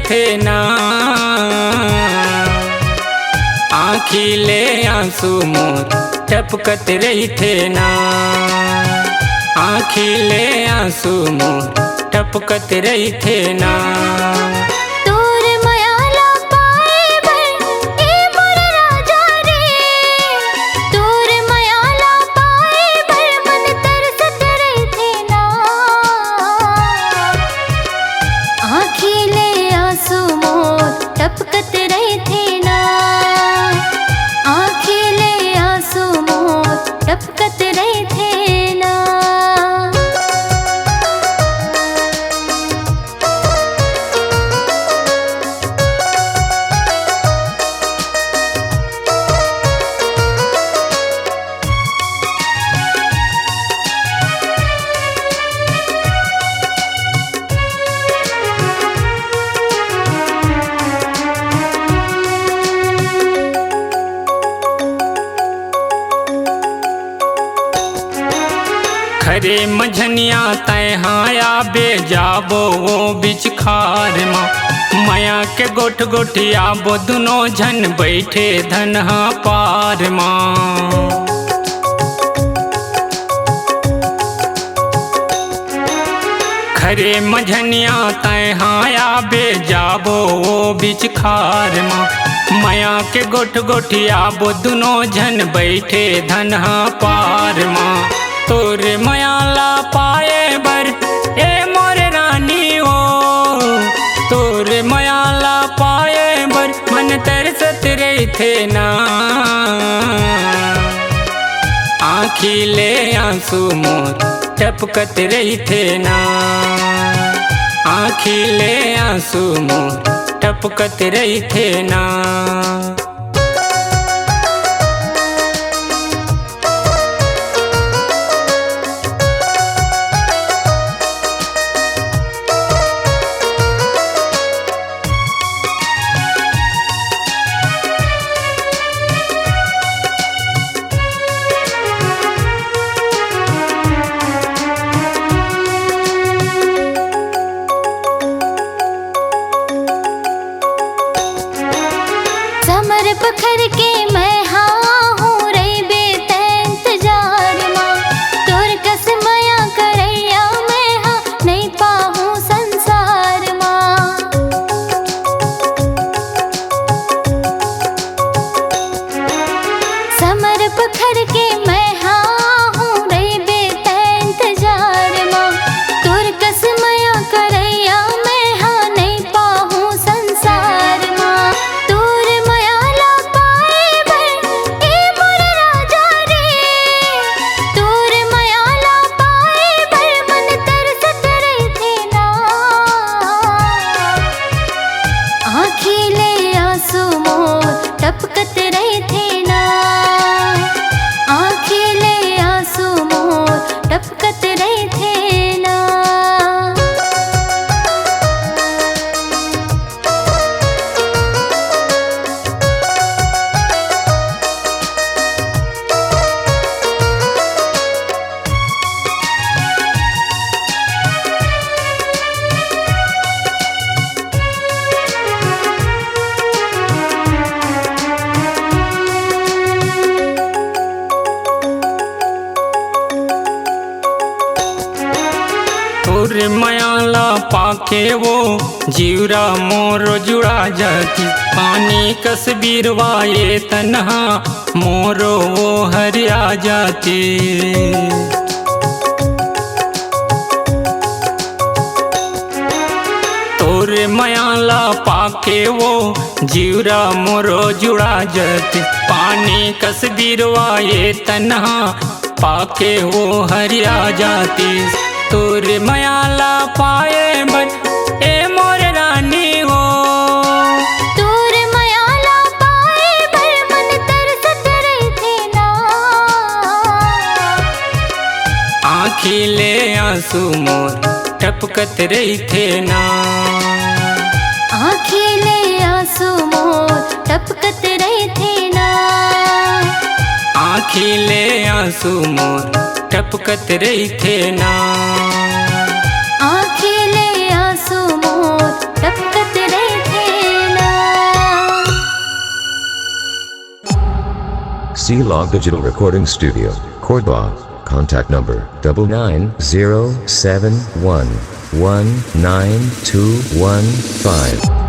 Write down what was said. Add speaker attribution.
Speaker 1: थे ना, आँखिले आंसू मोर टपकत रही थे ना, आँखिले आंसू मोर टपकत रही थे ना।
Speaker 2: टपकत रहे थे ना, आँखिले आंसू मोर टपकत रहे थे ना।
Speaker 1: खरे मझनिया तय हाया बे जाबो वो बिच खार माँ, माया के गोठ गोठिया बो दुनो झन बैठे धनहा पार माँ। खरे मझनिया तय हाया बे जाबो वो बिच खार माँ, माया के गोठ गोठिया बो दुनो झन बैठे धनहा पार माँ। तोर मयाला पाए बर ए मोर रानी हो, तोर मयाला पाए बर मन तरसत रहे थे ना, आँखिले आंसू मोर टपकत रही थे ना, आँखिले आंसू मोर टपकत रही थे ना।
Speaker 2: समर पखर के मैं हाँ हूँ रही बेते इंतजार माँ, तोर कस मया करैया मैं हाँ नहीं पाहूँ संसार माँ। समर पखर के मैं हाँ हूँ रही बेते इंतजार माँ, तोर कस मया करैया मैं हाँ नहीं पाहूँ संसार माँ। टपकत रहे थे ना, आँखिले आंसू मोर टपकत रहे थे ना।
Speaker 1: तोर मयाला पाके वो जीवरा मोरो जुड़ा जाती, पानी कसबीर वाये तन्हा मोरो वो हरिया जाती। तोर मयाला पाके वो जीवरा मोरो जुड़ा जाती, पानी कसबीर वाये तन्हा पाके वो हरिया जाती। तोर मयाला पाए बर ए मोर रानी हो,
Speaker 2: तोर मयाला पाए बर मन तरसत रहे थे ना,
Speaker 1: आँखिले आंसू मोर टपकत रही थे ना,
Speaker 2: आँखिले आंसू मोर टपकत रहे थे ना,
Speaker 1: आँखिले आंसू मोर टपकत रही थे ना,
Speaker 2: आँखिले आंसू मोर टपकत रहे
Speaker 3: C-Log Digital Recording Studio, Cordoba. Contact number 99071192115.